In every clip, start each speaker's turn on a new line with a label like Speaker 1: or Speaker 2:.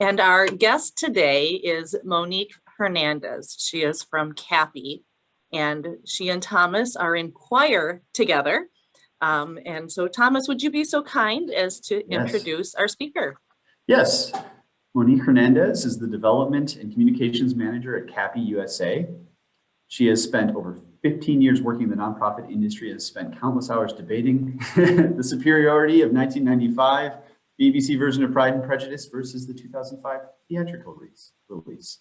Speaker 1: And our guest today is Monique Hernandez. She is from CAPI, and she and Thomas are in choir together. And so Thomas, would you be so kind as to introduce our speaker?
Speaker 2: Yes. Monique Hernandez is the Development and Communications Manager at CAPI USA. She has spent over 15 years working in the nonprofit industry and has spent countless hours debating the superiority of 1995 BBC version of Pride and Prejudice versus the 2005 theatrical release.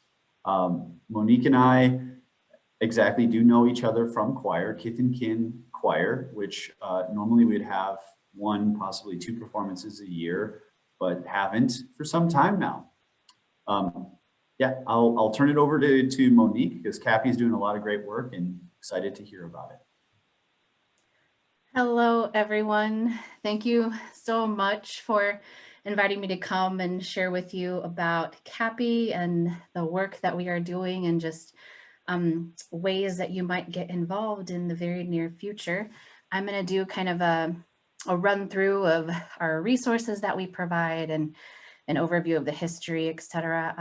Speaker 2: Monique and I exactly do know each other from choir, Kith and Kin Choir, which normally we'd have one, possibly two performances a year, but haven't for some time now. Yeah, I'll turn it over to Monique because Cappy is doing a lot of great work and excited to hear about it.
Speaker 3: Hello, everyone. Thank you so much for inviting me to come and share with you about CAPI and the work that we are doing and just ways that you might get involved in the very near future. I'm going to do kind of a run through of our resources that we provide and an overview of the history, etc.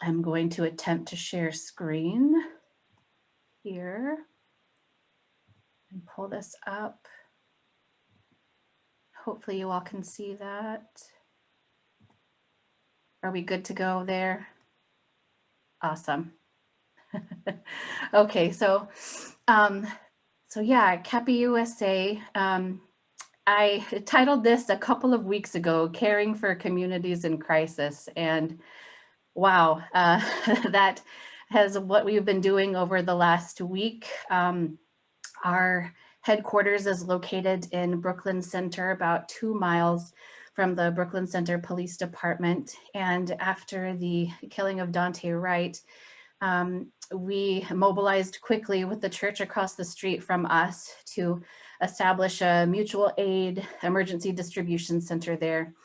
Speaker 3: I'm going to attempt to share screen here and pull this up. Hopefully you all can see that. Are we good to go there? Awesome. Okay, so yeah, CAPI USA. I titled this a couple of weeks ago, Caring for Communities in Crisis. And wow, that has what we've been doing over the last week. Our headquarters is located in Brooklyn Center, about 2 miles from the Brooklyn Center Police Department. And after the killing of Dante Wright, we mobilized quickly with the church across the street from us to establish a mutual aid emergency distribution center there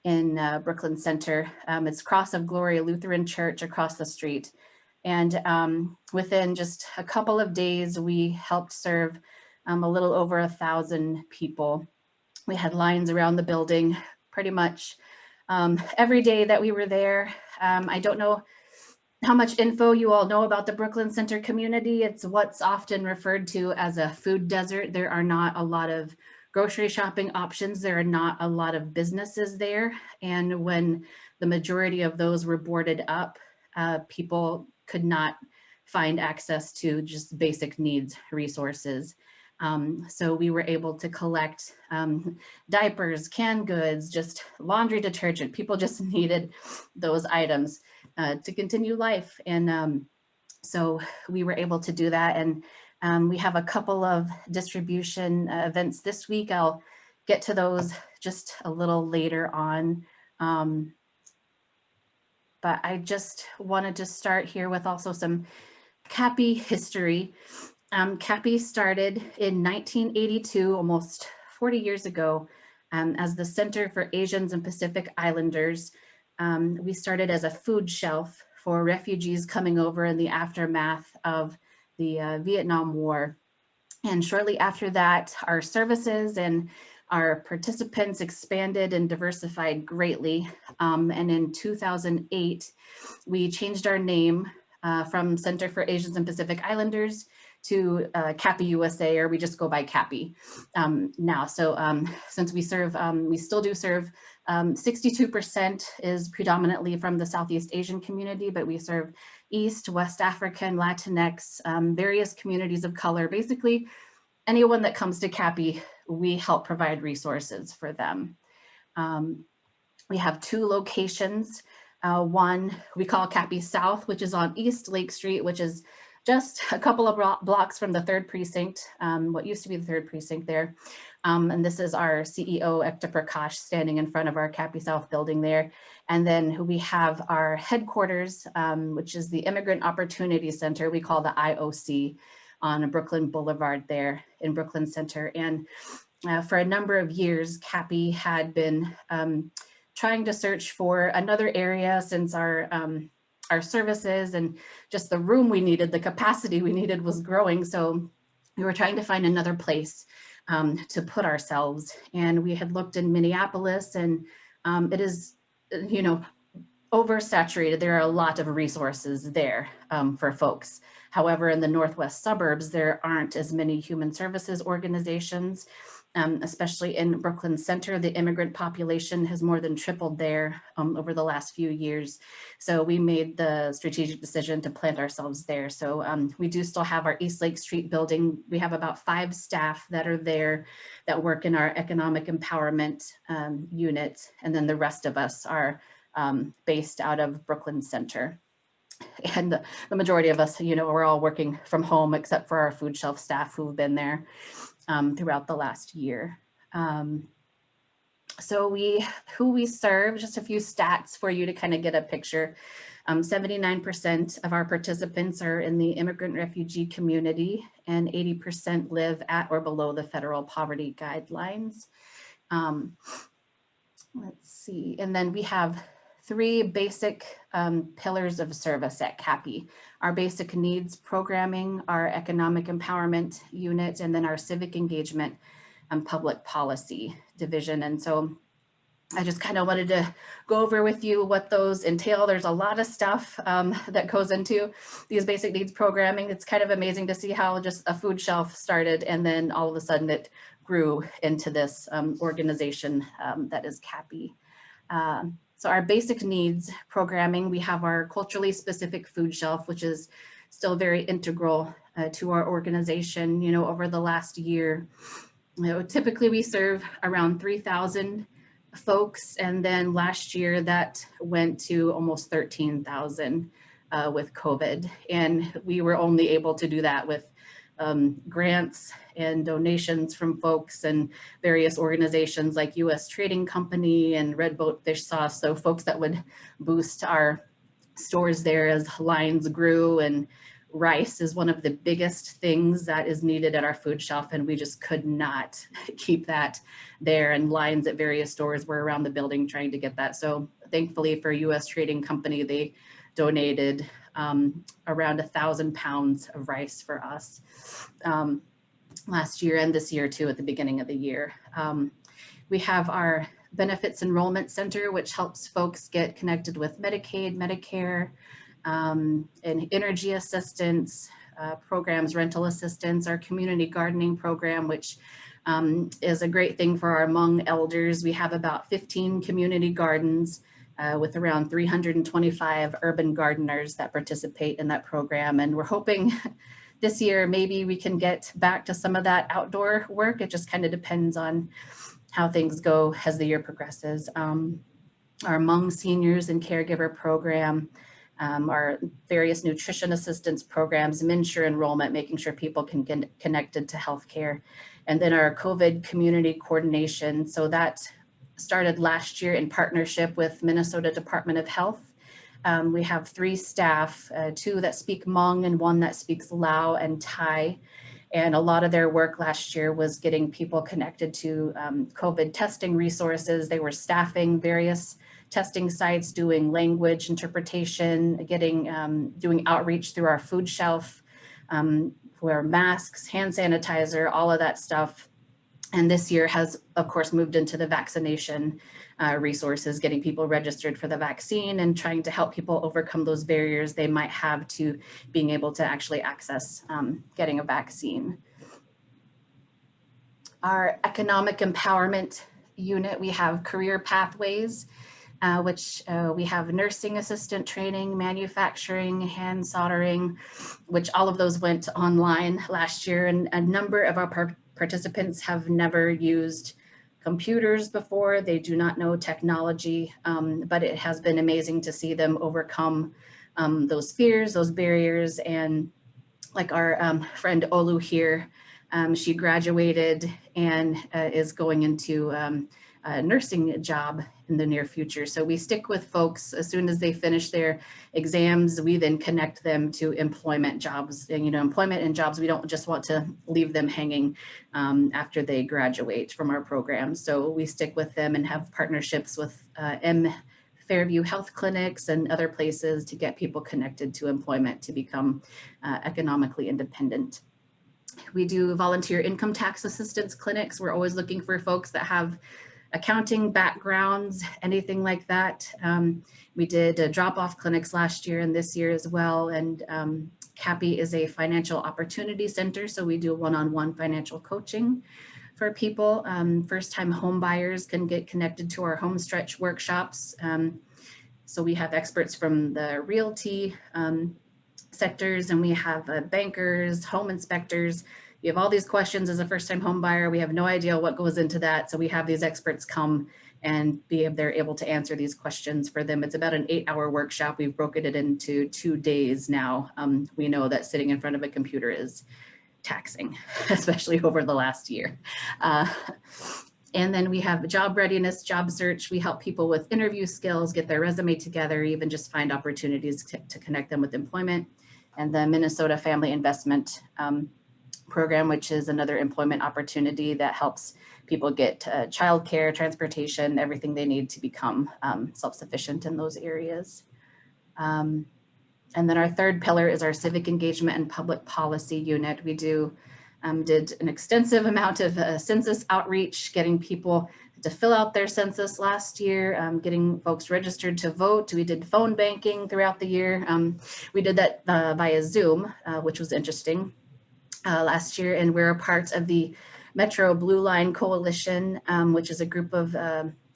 Speaker 3: in Brooklyn Center. It's Cross of Glory Lutheran Church across the street. And within just a couple of days, we helped serve a little over 1,000 people. We had lines around the building pretty much every day that we were there. I don't know how much info you all know about the Brooklyn Center community. It's what's often referred to as a food desert. There are not a lot of grocery shopping options. There are not a lot of businesses there. And when the majority of those were boarded up, people could not find access to just basic needs resources. So we were able to collect diapers, canned goods, just laundry detergent. People just needed those items to continue life. And so we were able to do that. And we have a couple of distribution events this week. I'll get to those just a little later on. But I just wanted to start here with also some Cappy history. CAPI started in 1982, almost 40 years ago, as the Center for Asians and Pacific Islanders. We started as a food shelf for refugees coming over in the aftermath of the Vietnam War. And shortly after that, our services and our participants expanded and diversified greatly. And in 2008, we changed our name from Center for Asians and Pacific Islanders to CAPI USA, or we just go by CAPI now. So since we serve, we still do serve, 62% is predominantly from the Southeast Asian community, but we serve East, West African, Latinx, various communities of color. Basically, anyone that comes to CAPI, we help provide resources for them. We have 2 locations. One we call CAPI South, which is on East Lake Street, which is just a couple of blocks from the 3rd precinct, what used to be the 3rd precinct there. And this is our CEO, Ekta Prakash, standing in front of our CAPI South building there. And then we have our headquarters, which is the Immigrant Opportunity Center, we call the IOC, on Brooklyn Boulevard there in Brooklyn Center. And for a number of years, CAPI had been trying to search for another area since our services and just the room we needed, the capacity we needed was growing. So we were trying to find another place to put ourselves. And we had looked in Minneapolis, and it is, you know, oversaturated. There are a lot of resources there for folks. However, in the Northwest suburbs, there aren't as many human services organizations, especially in Brooklyn Center. The immigrant population has more than tripled there over the last few years. So we made the strategic decision to plant ourselves there. So we do still have our East Lake Street building. We have about 5 staff that are there that work in our economic empowerment unit. And then the rest of us are based out of Brooklyn Center. And the majority of us, you know, we're all working from home except for our food shelf staff who've been there throughout the last year. So who we serve, just a few stats for you to kind of get a picture. 79% of our participants are in the immigrant refugee community, and 80% live at or below the federal poverty guidelines. Let's see, and then we have 3 basic pillars of service at CAPI: our basic needs programming, our economic empowerment unit, and then our civic engagement and public policy division. And so I just kind of wanted to go over with you what those entail. There's a lot of stuff that goes into these basic needs programming. It's kind of amazing to see how just a food shelf started and then all of a sudden it grew into this organization that is CAPI. So our basic needs programming, we have our culturally specific food shelf, which is still very integral to our organization. You know, over the last year, you know, typically we serve around 3,000 folks. And then last year that went to almost 13,000 with COVID. And we were only able to do that with grants and donations from folks and various organizations like U.S. Trading Company and Red Boat Fish Sauce. So folks that would boost our stores there as lines grew, and rice is one of the biggest things that is needed at our food shelf, and we just could not keep that there, and lines at various stores were around the building trying to get that. So thankfully for U.S. Trading Company, they donated around 1,000 pounds of rice for us last year, and this year too at the beginning of the year. We have our Benefits Enrollment Center, which helps folks get connected with Medicaid, Medicare, and energy assistance programs, rental assistance, our community gardening program, which is a great thing for our Hmong elders. We have about 15 community gardens with around 325 urban gardeners that participate in that program. And we're hoping this year, maybe we can get back to some of that outdoor work. It just kind of depends on how things go as the year progresses. Our Hmong seniors and caregiver program, our various nutrition assistance programs, MNsure enrollment, making sure people can get connected to healthcare. And then our COVID community coordination. So that started last year in partnership with Minnesota Department of Health. We have 3 staff, 2 that speak Hmong and 1 that speaks Lao and Thai. And a lot of their work last year was getting people connected to COVID testing resources. They were staffing various testing sites, doing language interpretation, doing outreach through our food shelf, for masks, hand sanitizer, all of that stuff. And this year has, of course, moved into the vaccination resources, getting people registered for the vaccine and trying to help people overcome those barriers they might have to being able to actually access getting a vaccine. Our economic empowerment unit, we have career pathways, which we have nursing assistant training, manufacturing, hand soldering, which all of those went online last year. And a number of our participants have never used computers before. They do not know technology, but it has been amazing to see them overcome those fears, those barriers. And like our friend Olu here, she graduated and is going into a nursing job in the near future. So we stick with folks as soon as they finish their exams. We then connect them to employment jobs. And, you know, employment and jobs, we don't just want to leave them hanging after they graduate from our program. So we stick with them and have partnerships with Fairview Health Clinics and other places to get people connected to employment to become economically independent. We do volunteer income tax assistance clinics. We're always looking for folks that have accounting backgrounds, anything like that. We did drop-off clinics last year and this year as well. And CAPI is a financial opportunity center, so we do one-on-one financial coaching for people. First-time home buyers can get connected to our home stretch workshops. So we have experts from the realty sectors, and we have bankers, home inspectors. You have all these questions as a first-time home buyer. We have no idea what goes into that. So we have these experts come and they're able to answer these questions for them. It's about an 8-hour workshop. We've broken it into 2 days now. We know that sitting in front of a computer is taxing, especially over the last year. And then we have job readiness, job search. We help people with interview skills, get their resume together, even just find opportunities to connect them with employment. And the Minnesota Family Investment Program, which is another employment opportunity that helps people get childcare, transportation, everything they need to become self-sufficient in those areas. And then our third pillar is our civic engagement and public policy unit. We did an extensive amount of census outreach, getting people to fill out their census last year, getting folks registered to vote. We did phone banking throughout the year. We did that via Zoom, which was interesting last year. And we're a part of the Metro Blue Line Coalition, which is a group of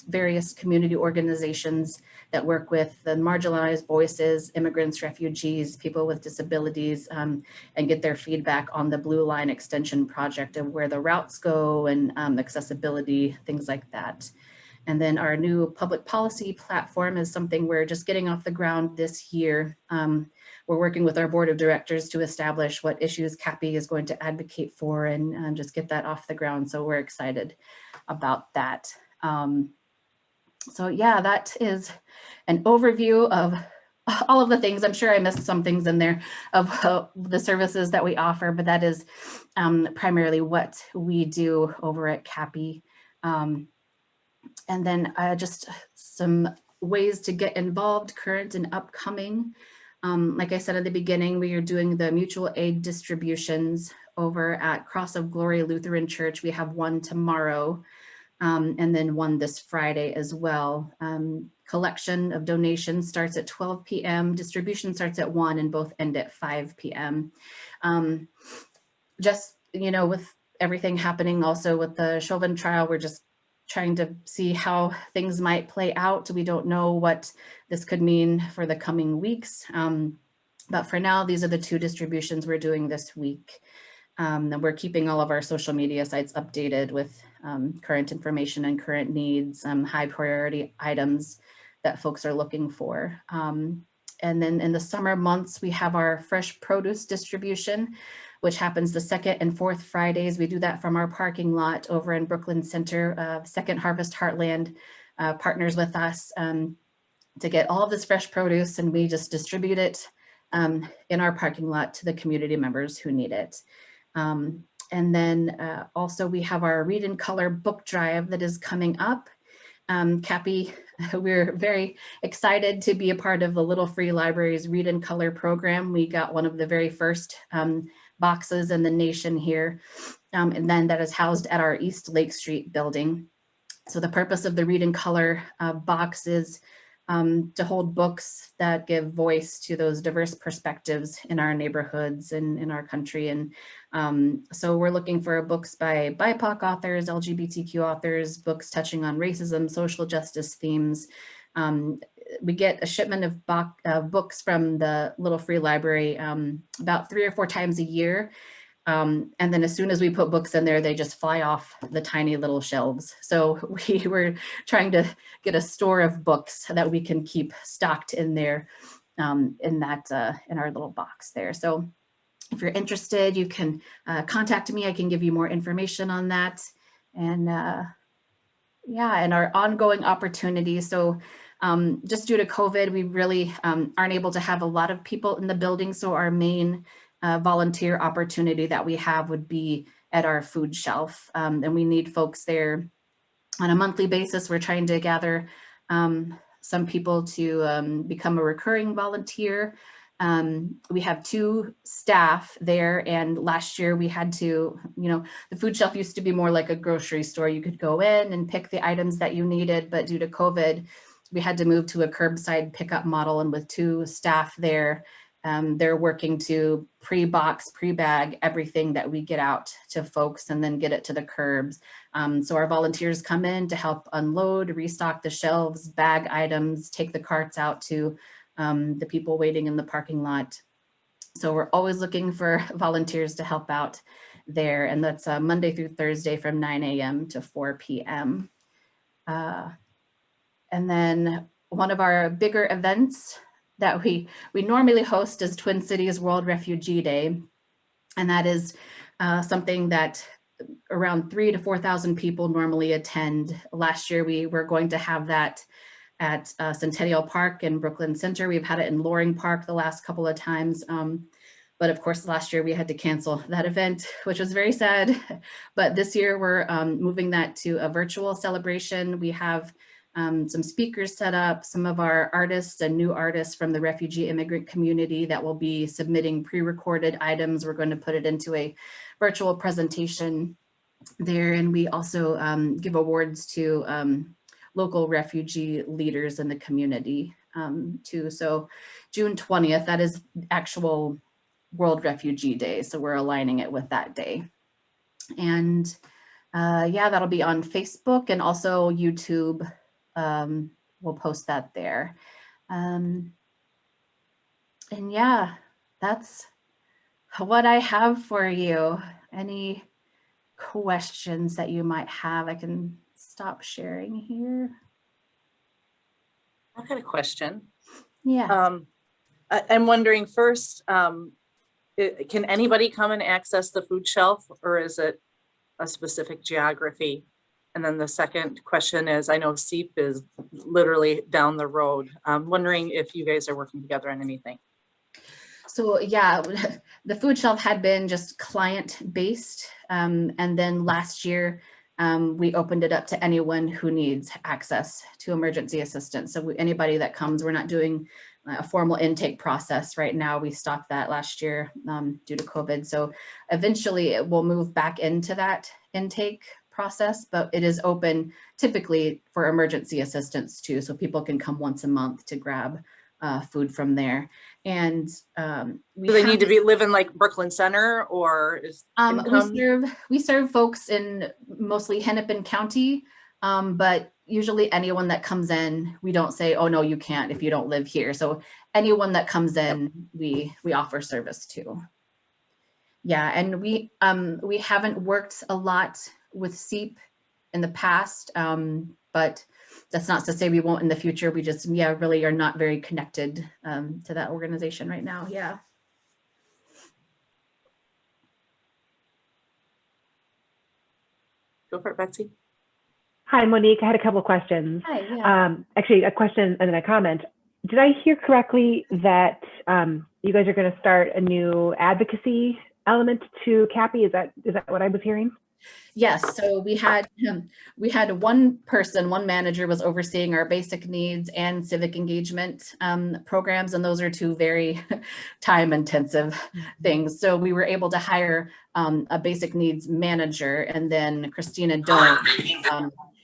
Speaker 3: various community organizations that work with the marginalized voices, immigrants, refugees, people with disabilities, and get their feedback on the Blue Line Extension project of where the routes go and accessibility, things like that. And then our new public policy platform is something we're just getting off the ground this year. We're working with our board of directors to establish what issues CAPI is going to advocate for and just get that off the ground. So we're excited about that. So yeah, that is an overview of all of the things. I'm sure I missed some things in there of the services that we offer, but that is primarily what we do over at CAPI. And then just some ways to get involved, current and upcoming. Like I said at the beginning, we are doing the mutual aid distributions over at Cross of Glory Lutheran Church. We have one tomorrow. And then one this Friday as well. Collection of donations starts at 12 p.m. Distribution starts at 1 and both end at 5 p.m. Just, you know, with everything happening also with the Chauvin trial, we're just trying to see how things might play out. We don't know what this could mean for the coming weeks. But for now, these are the 2 distributions we're doing this week. And we're keeping all of our social media sites updated with current information and current needs, high priority items that folks are looking for. And then in the summer months, we have our fresh produce distribution, which happens the 2nd and 4th Fridays. We do that from our parking lot over in Brooklyn Center. Second Harvest Heartland partners with us to get all of this fresh produce, and we just distribute it in our parking lot to the community members who need it. And then also we have our Read in Color book drive that is coming up. CAPI, we're very excited to be a part of the Little Free Libraries Read in Color program. We got one of the very first boxes in the nation here, and then that is housed at our East Lake Street building. So the purpose of the Read in Color box is to hold books that give voice to those diverse perspectives in our neighborhoods and in our country. And so we're looking for books by BIPOC authors, LGBTQ authors, books touching on racism, social justice themes. We get a shipment of books from the Little Free Library about 3 or 4 times a year. And then as soon as we put books in there, they just fly off the tiny little shelves. So we were trying to get a store of books that we can keep stocked in there in our little box there. So if you're interested, you can contact me. I can give you more information on that. And yeah, and our ongoing opportunities. So just due to COVID, we really aren't able to have a lot of people in the building. So our main volunteer opportunity that we have would be at our food shelf. And we need folks there on a monthly basis. We're trying to gather some people to become a recurring volunteer. We have 2 staff there, and last year we had to, the food shelf used to be more like a grocery store. You could go in and pick the items that you needed, but due to COVID, we had to move to a curbside pickup model, and with 2 staff there, they're working to pre-box, pre-bag everything that we get out to folks and then get it to the curbs. So our volunteers come in to help unload, restock the shelves, bag items, take the carts out to the people waiting in the parking lot. So we're always looking for volunteers to help out there. And that's Monday through Thursday from 9 a.m. to 4 p.m. And then one of our bigger events that we normally host is Twin Cities World Refugee Day. And that is something that around 3,000 to 4,000 people normally attend. Last year, we were going to have that at Centennial Park in Brooklyn Center. We've had it in Loring Park the last couple of times. But of course, last year we had to cancel that event, which was very sad. But this year we're moving that to a virtual celebration. We have some speakers set up, some of our artists and new artists from the refugee immigrant community that will be submitting pre-recorded items. We're going to put it into a virtual presentation there. And we also give awards to local refugee leaders in the community too. So June 20th, that is actual World Refugee Day. So we're aligning it with that day. And yeah, that'll be on Facebook and also YouTube. We'll post that there. And yeah, that's what I have for you. Any questions that you might have? I can stop sharing here.
Speaker 1: I've got a question.
Speaker 3: Yeah.
Speaker 1: I'm wondering first, can anybody come and access the food shelf, or is it a specific geography? And then the second question is, I know CEAP is literally down the road. I'm wondering if you guys are working together on anything.
Speaker 3: So yeah, the food shelf had been just client-based. And then last year, we opened it up to anyone who needs access to emergency assistance. So anybody that comes, we're not doing a formal intake process right now. We stopped that last year due to COVID. So eventually it will move back into that intake process, but it is open typically for emergency assistance too. So people can come once a month to grab food from there. And
Speaker 1: do they need to be living like Brooklyn Center, or is
Speaker 3: we serve folks in mostly Hennepin County, but usually anyone that comes in, we don't say, oh no, you can't if you don't live here. So anyone that comes in, we offer service to. Yeah, and we haven't worked a lot with CEAP in the past, but that's not to say we won't in the future. We just, really are not very connected to that organization right now. Yeah.
Speaker 1: Go for it, Betsy.
Speaker 4: Hi, Monique. I had a couple of questions.
Speaker 3: Hi, yeah.
Speaker 4: Actually, a question and then a comment. Did I hear correctly that you guys are going to start a new advocacy element to CAPI? Is that what I was hearing?
Speaker 3: Yes. So we had one manager was overseeing our basic needs and civic engagement programs, and those are 2 very time intensive things. So we were able to hire a basic needs manager, and then Christina Doan,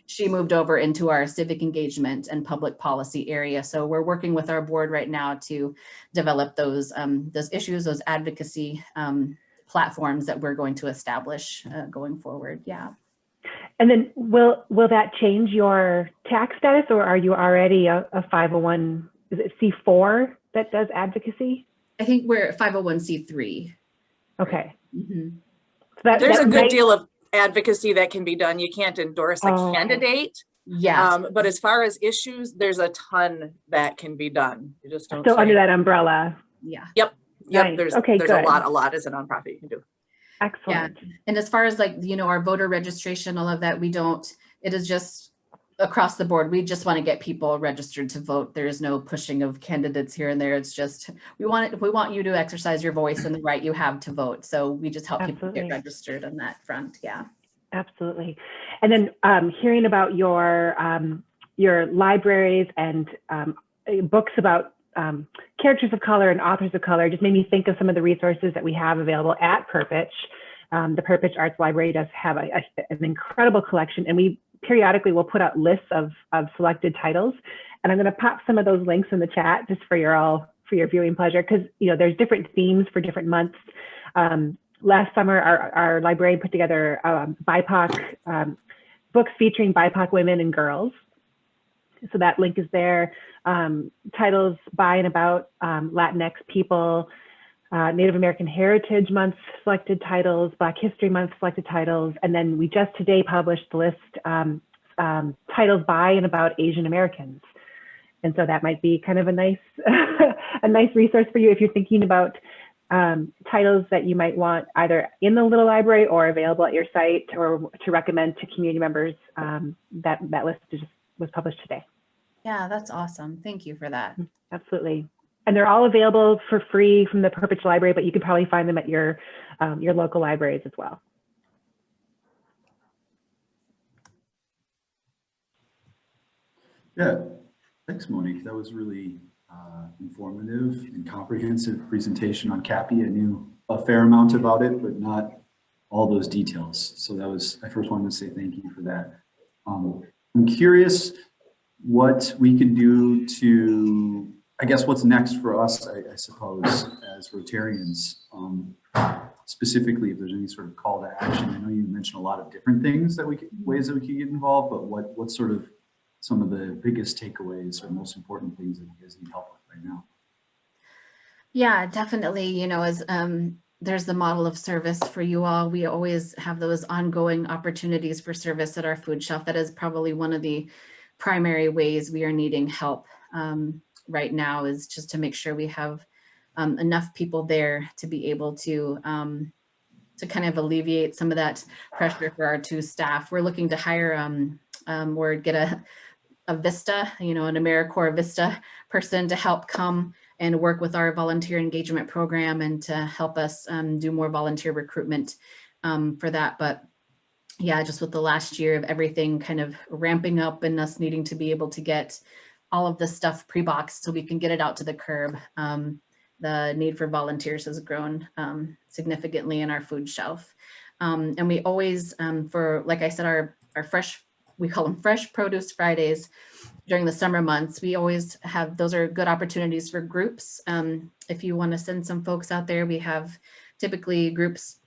Speaker 3: she moved over into our civic engagement and public policy area. So we're working with our board right now to develop those issues, those advocacy platforms that we're going to establish going forward. Yeah.
Speaker 4: And then will that change your tax status, or are you already a 501, is it C4 that does advocacy?
Speaker 3: I think we're 501c3.
Speaker 4: Okay.
Speaker 3: Mm-hmm.
Speaker 4: So
Speaker 1: there's a good deal of advocacy that can be done. You can't endorse a candidate.
Speaker 3: Yeah.
Speaker 1: But as far as issues, there's a ton that can be done. You just don't
Speaker 4: still under that umbrella.
Speaker 3: Yeah.
Speaker 1: Yep.
Speaker 4: Nice.
Speaker 1: There's
Speaker 4: good.
Speaker 1: a lot as a nonprofit you can do.
Speaker 4: Excellent.
Speaker 3: Yeah. And as far as our voter registration, all of that, it is just across the board. We just want to get people registered to vote. There is no pushing of candidates here and there. It's just, we want you to exercise your voice and the right you have to vote. So we just help people get registered on that front. Yeah.
Speaker 4: Absolutely. And then hearing about your libraries and books about characters of color and authors of color just made me think of some of the resources that we have available at Perpich. The Perpich Arts Library does have an incredible collection, and we periodically will put out lists of selected titles. And I'm going to pop some of those links in the chat just for your viewing pleasure, because there's different themes for different months. Last summer, our librarian put together BIPOC books featuring BIPOC women and girls. So that link is there. Titles by and about Latinx people, Native American Heritage Month selected titles, Black History Month selected titles, and then we just today published the list titles by and about Asian Americans. And so that might be kind of a nice a nice resource for you if you're thinking about titles that you might want either in the little library or available at your site, or to recommend to community members. That list was published today.
Speaker 3: Yeah, that's awesome. Thank you for that.
Speaker 4: Absolutely. And they're all available for free from the Perpich Library, but you could probably find them at your local libraries as well.
Speaker 2: Yeah, thanks, Monique. That was really informative and comprehensive presentation on CAPI. I knew a fair amount about it, but not all those details. So I first wanted to say thank you for that. I'm curious what we can do to, I guess what's next for us, I suppose, as Rotarians, specifically if there's any sort of call to action. I know you mentioned a lot of different things ways that we can get involved, but what's sort of some of the biggest takeaways or most important things that you guys need help with right now?
Speaker 3: Yeah, definitely. As there's the model of service for you all, we always have those ongoing opportunities for service at our food shelf. That is probably one of the primary ways we are needing help right now, is just to make sure we have enough people there to be able to kind of alleviate some of that pressure for our two staff. We're looking to hire or get a Vista, an AmeriCorps Vista person to help come and work with our volunteer engagement program and to help us do more volunteer recruitment for that. But yeah, just with the last year of everything kind of ramping up and us needing to be able to get all of this stuff pre-boxed so we can get it out to the curb, the need for volunteers has grown significantly in our food shelf. And we always, for, like I said, our fresh, we call them Fresh Produce Fridays during the summer months. We always have, those are good opportunities for groups. If you want to send some folks out there, we have typically groups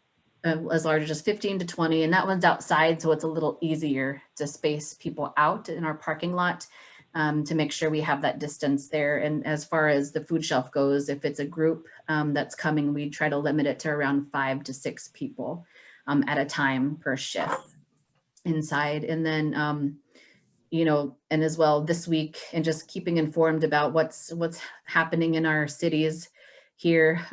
Speaker 3: as large as just 15 to 20, and that one's outside, so it's a little easier to space people out in our parking lot to make sure we have that distance there. And as far as the food shelf goes, if it's a group that's coming, we try to limit it to around 5 to 6 people at a time per shift inside. And then, and as well this week, and just keeping informed about what's happening in our cities here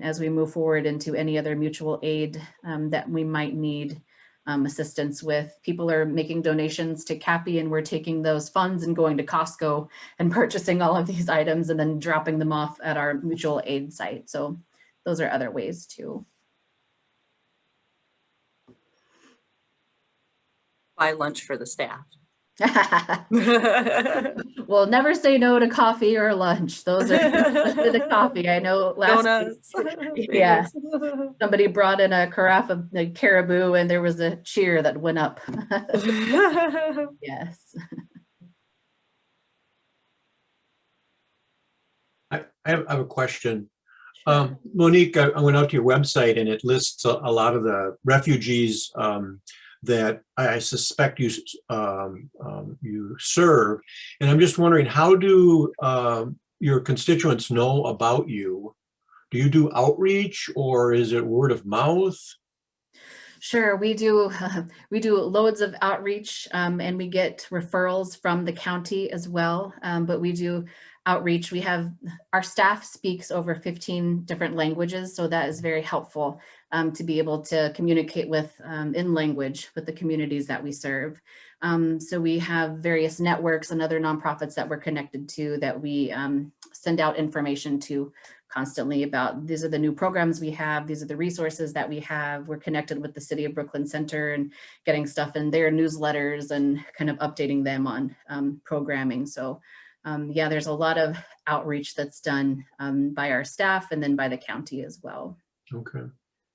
Speaker 3: as we move forward into any other mutual aid that we might need assistance with. People are making donations to CAPI, and we're taking those funds and going to Costco and purchasing all of these items and then dropping them off at our mutual aid site. So those are other ways too.
Speaker 1: Buy lunch for the staff.
Speaker 3: Well, never say no to coffee or lunch. Those are the coffee. I know last week, yeah, somebody brought in a carafe of caribou and there was a cheer that went up. Yes.
Speaker 5: I have a question. Monique, I went out to your website and it lists a lot of the refugees that I suspect you serve. And I'm just wondering, how do your constituents know about you? Do you do outreach, or is it word of mouth?
Speaker 3: Sure, we do loads of outreach and we get referrals from the county as well, but we do outreach. We have, our staff speaks over 15 different languages, so that is very helpful to be able to communicate with in language with the communities that we serve. So we have various networks and other nonprofits that we're connected to that we send out information to constantly about, these are the new programs we have, these are the resources that we have. We're connected with the City of Brooklyn Center and getting stuff in their newsletters and kind of updating them on programming. So yeah, there's a lot of outreach that's done by our staff and then by the county as well.
Speaker 5: Okay,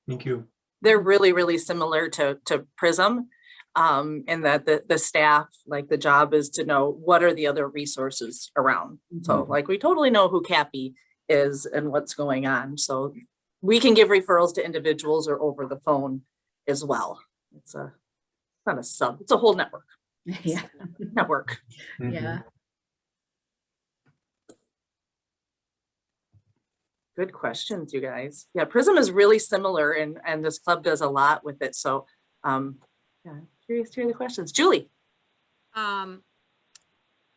Speaker 5: thank you.
Speaker 1: They're really, really similar to PRISM, in that the staff, like the job is to know what are the other resources around. So like we totally know who CAPI is and what's going on. So we can give referrals to individuals or over the phone as well. It's not a sub, it's a whole network.
Speaker 3: Yeah.
Speaker 1: Network.
Speaker 3: Yeah.
Speaker 1: Good questions, you guys. Yeah, PRISM is really similar and this club does a lot with it. So yeah, curious to hear the questions. Julie.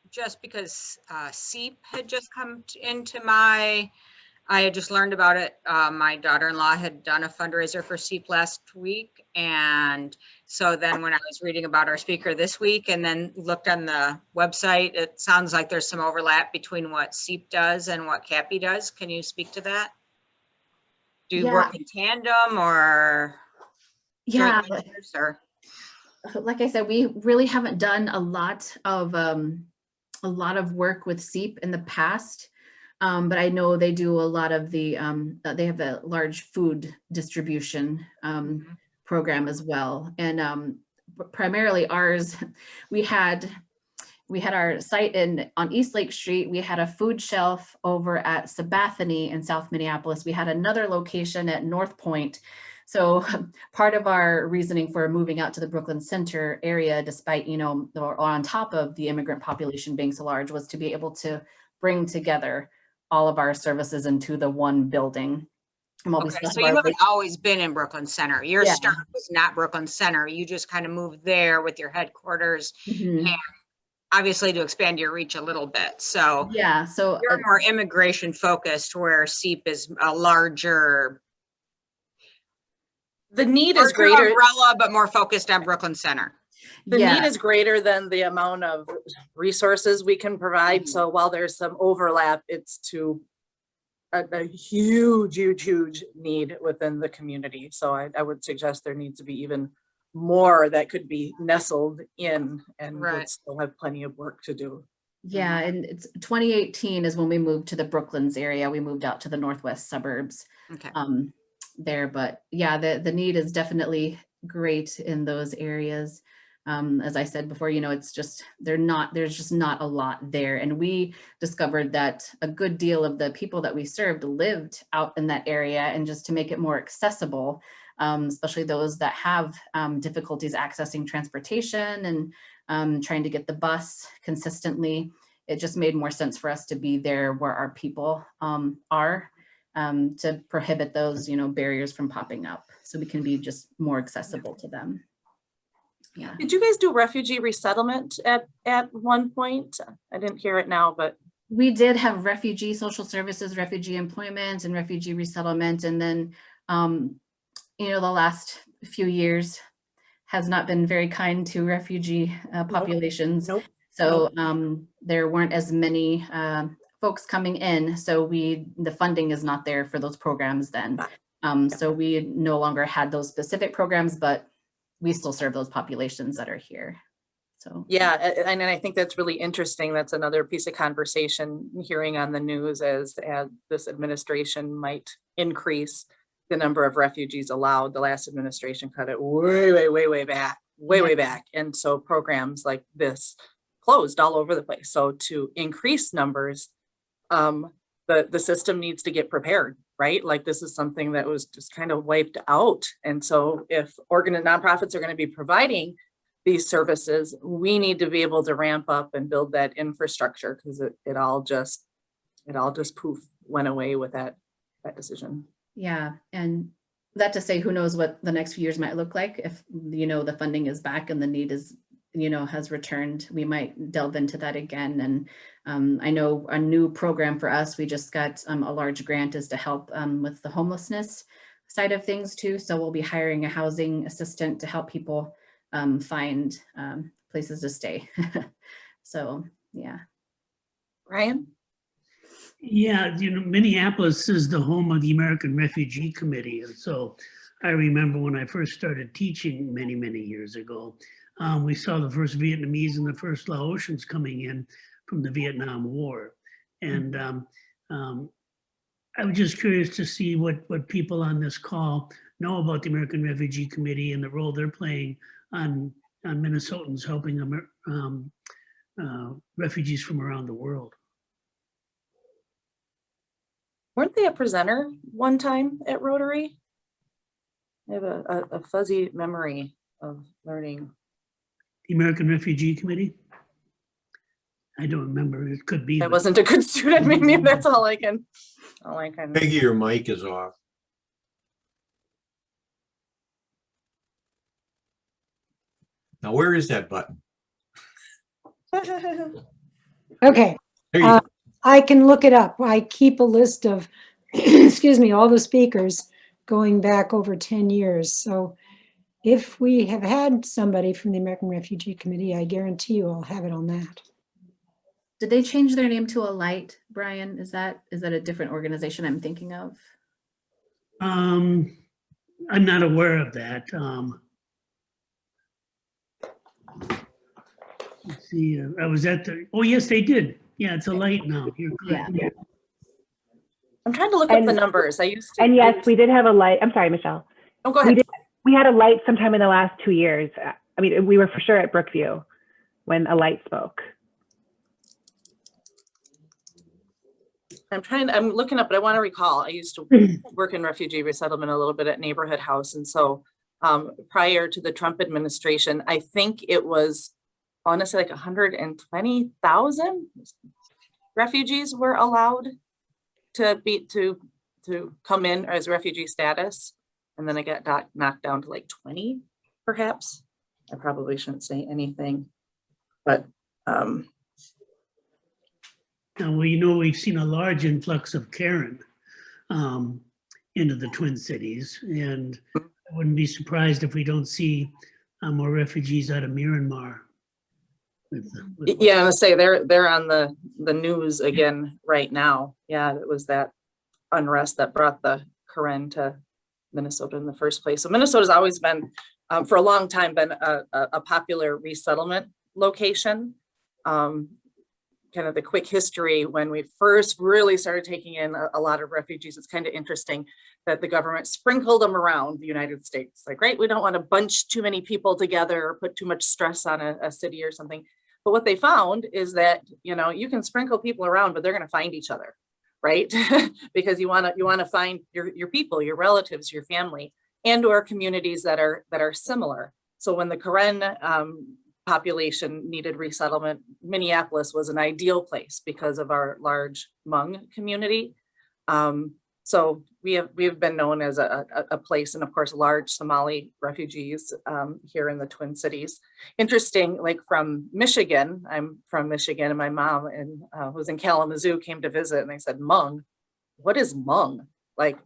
Speaker 6: Just because CEAP had just come into I had just learned about it. My daughter-in-law had done a fundraiser for CEAP last week. And so then when I was reading about our speaker this week and then looked on the website, it sounds like there's some overlap between what CEAP does and what CAPI does. Can you speak to that? Do you work in tandem or?
Speaker 3: Yeah.
Speaker 6: Or?
Speaker 3: Like I said, we really haven't done a lot of work with CEAP in the past. But I know they do a lot of the, they have a large food distribution program as well. And primarily ours, we had our site on East Lake Street. We had a food shelf over at Sabathany in South Minneapolis. We had another location at North Point. So part of our reasoning for moving out to the Brooklyn Center area, despite, or on top of the immigrant population being so large, was to be able to bring together all of our services into the one building.
Speaker 6: Okay, so you haven't always been in Brooklyn Center. Your start was not Brooklyn Center. You just kind of moved there with your headquarters and obviously to expand your reach a little bit. So
Speaker 3: yeah, so
Speaker 6: you're more immigration focused where CEAP is a larger.
Speaker 1: The need is greater.
Speaker 6: Umbrella, but more focused on Brooklyn Center.
Speaker 1: The need is greater than the amount of resources we can provide. So while there's some overlap, it's to a huge need within the community. So I would suggest there needs to be even more that could be nestled in and would still have plenty of work to do.
Speaker 3: Yeah, and it's 2018 is when we moved to the Brooklands area. We moved out to the northwest suburbs there. But yeah, the need is definitely great in those areas. As I said before, it's just, there's just not a lot there. And we discovered that a good deal of the people that we served lived out in that area, and just to make it more accessible, especially those that have difficulties accessing transportation and trying to get the bus consistently, it just made more sense for us to be there where our people are, to prohibit those, barriers from popping up, so we can be just more accessible to them. Yeah.
Speaker 1: Did you guys do refugee resettlement at one point? I didn't hear it now, but.
Speaker 3: We did have refugee social services, refugee employment, and refugee resettlement. And then, the last few years has not been very kind to refugee populations. So there weren't as many folks coming in. So the funding is not there for those programs then. So we no longer had those specific programs, but we still serve those populations that are here. So
Speaker 1: yeah, and I think that's really interesting. That's another piece of conversation hearing on the news as this administration might increase the number of refugees allowed. The last administration cut it way back. And so programs like this closed all over the place. So to increase numbers, the system needs to get prepared. Right? Like this is something that was just kind of wiped out. And so if nonprofits are going to be providing these services, we need to be able to ramp up and build that infrastructure, because it all just poof went away with that decision.
Speaker 3: Yeah. And that to say, who knows what the next few years might look like if, the funding is back and the need is, has returned. We might delve into that again. And I know a new program for us, we just got a large grant, is to help with the homelessness side of things too. So we'll be hiring a housing assistant to help people find places to stay. So, yeah.
Speaker 1: Ryan?
Speaker 7: Yeah, Minneapolis is the home of the American Refugee Committee. And so I remember when I first started teaching many years ago, we saw the first Vietnamese and the first Laotians coming in. from the Vietnam War. And I was just curious to see what people on this call know about the American Refugee Committee and the role they're playing on Minnesotans helping refugees from around the world.
Speaker 1: Weren't they a presenter one time at Rotary? I have a fuzzy memory of learning.
Speaker 7: The American Refugee Committee? I don't remember. It could be.
Speaker 1: I
Speaker 7: but-
Speaker 1: wasn't a good student. Maybe that's all I can.
Speaker 5: Peggy, your mic is off. Now, where is that button?
Speaker 8: Okay,
Speaker 5: There you go.
Speaker 8: I can look it up. I keep a list of, excuse me, all the speakers going back over 10 years. So if we have had somebody from the American Refugee Committee, I guarantee you I'll have it on that.
Speaker 3: Did they change their name to Alight, Brian? Is that a different organization I'm thinking of?
Speaker 7: I'm not aware of that. Let's see, I was at the, oh, yes, they did. Yeah, it's a light now. You're correct.
Speaker 3: Yeah.
Speaker 1: I'm trying to look up the
Speaker 4: And-
Speaker 1: numbers. I used to.
Speaker 4: And yes, we did have a light. I'm sorry, Michelle.
Speaker 1: Oh, go ahead.
Speaker 4: We had a light sometime in the last 2 years. I mean, we were for sure at Brookview when a light spoke.
Speaker 1: I'm looking up, but I want to recall, I used to work in refugee resettlement a little bit at Neighborhood House. And so prior to the Trump administration, I think it was honestly like 120,000 refugees were allowed to come in as refugee status. And then I got knocked down to like 20, perhaps. I probably shouldn't say anything, but
Speaker 7: Now, well, you know, we've seen a large influx of Karen into the Twin Cities, and I wouldn't be surprised if we don't see more refugees out of Myanmar.
Speaker 1: yeah, I say they're on the news again right now. Yeah, it was that unrest that brought the Karen to Minnesota in the first place. So Minnesota's always been, for a long time, been a popular resettlement location. Kind of the quick history when we first really started taking in a lot of refugees, it's kind of interesting that the government sprinkled them around the United States. Like, right, we don't want to bunch too many people together or put too much stress on a city or something. But what they found is that, you know, you can sprinkle people around, but they're going to find each other, right? Because you want to find your people, your relatives, your family, and or communities that are similar. So when the Karen population needed resettlement, Minneapolis was an ideal place because of our large Hmong community. So we have been known as a place, and of course, large Somali refugees here in the Twin Cities. Interesting, like from Michigan, I'm from Michigan, and my mom who's in Kalamazoo came to visit, and they said, Hmong, what is Hmong? Like,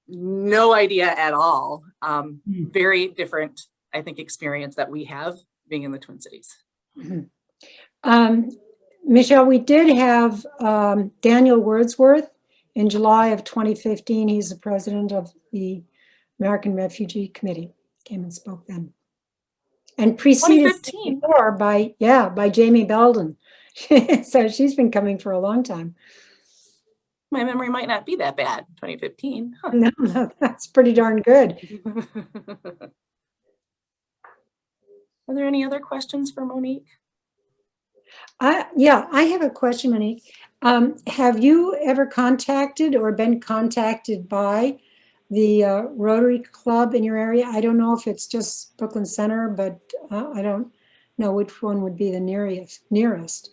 Speaker 1: no idea at all. Very different, I think, experience that we have being in the Twin Cities.
Speaker 8: Michelle, we did have Daniel Wordsworth in July of 2015. He's the president of the American Refugee Committee. Came and spoke then. And preceded
Speaker 1: 2015.
Speaker 8: before by Jamie Belden. So she's been coming for a long time.
Speaker 1: My memory might not be that bad, 2015. Huh.
Speaker 8: No, that's pretty darn good.
Speaker 1: Are there any other questions for Monique?
Speaker 8: Yeah, I have a question, Monique. Have you ever contacted or been contacted by the Rotary Club in your area? I don't know if it's just Brooklyn Center, but I don't know which one would be the nearest.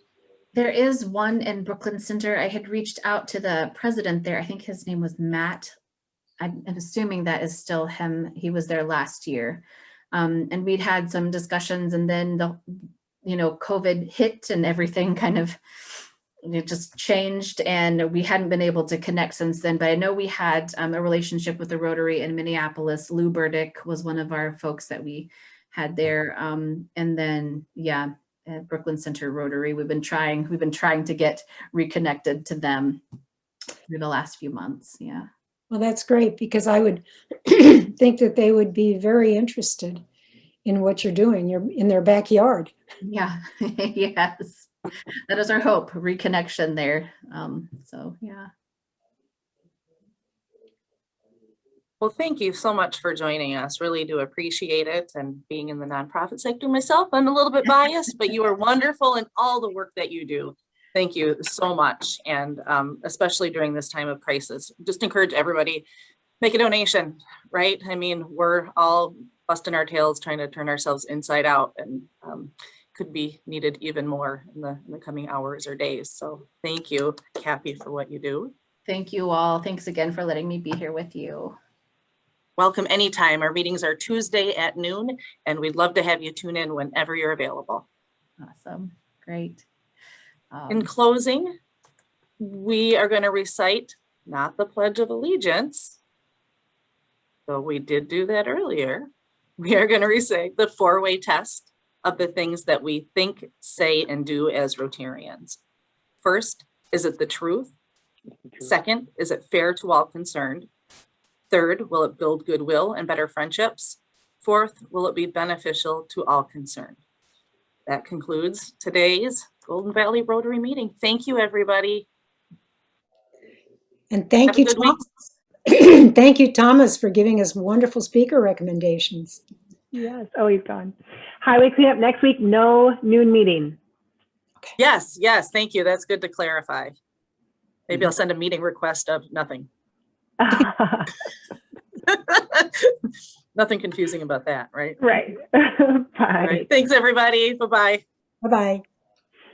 Speaker 3: There is one in Brooklyn Center. I had reached out to the president there. I think his name was Matt. I'm assuming that is still him. He was there last year. And we'd had some discussions, and then COVID hit and everything kind of just changed, and we hadn't been able to connect since then. But I know we had a relationship with the Rotary in Minneapolis. Lou Burdick was one of our folks that we had there. And then, yeah, at Brooklyn Center Rotary, we've been trying to get reconnected to them through the last few months. Yeah.
Speaker 8: Well, that's great, because I would think that they would be very interested in what you're doing. You're in their backyard.
Speaker 3: Yeah. Yes. That is our hope, reconnection there. So yeah.
Speaker 1: Well, thank you so much for joining us. Really do appreciate it. And being in the nonprofit sector myself, I'm a little bit biased, but you are wonderful in all the work that you do. Thank you so much. And especially during this time of crisis, just encourage everybody, make a donation, right? I mean, we're all busting our tails trying to turn ourselves inside out, and could be needed even more in the coming hours or days. So thank you, Cappy, for what you do.
Speaker 3: Thank you all. Thanks again for letting me be here with you.
Speaker 1: Welcome anytime. Our meetings are Tuesday at noon, and we'd love to have you tune in whenever you're available.
Speaker 3: Awesome. Great.
Speaker 1: In closing, we are going to recite not the Pledge of Allegiance, though we did do that earlier. We are going to recite the four-way test of the things that we think, say, and do as Rotarians. First, is it the truth? Second, is it fair to all concerned? Third, will it build goodwill and better friendships? Fourth, will it be beneficial to all concerned? That concludes today's Golden Valley Rotary meeting. Thank you, everybody.
Speaker 8: And thank
Speaker 1: Have a
Speaker 8: you,
Speaker 1: good week.
Speaker 8: Thomas. Thank you, Thomas, for giving us wonderful speaker recommendations.
Speaker 4: Yes. Oh, he's gone. Highway cleanup next week, no noon meeting.
Speaker 1: Yes, thank you. That's good to clarify. Maybe I'll send a meeting request of nothing. Nothing confusing about that, right?
Speaker 4: Right. Bye.
Speaker 1: All right. Thanks, everybody. Bye-bye.
Speaker 8: Bye-bye.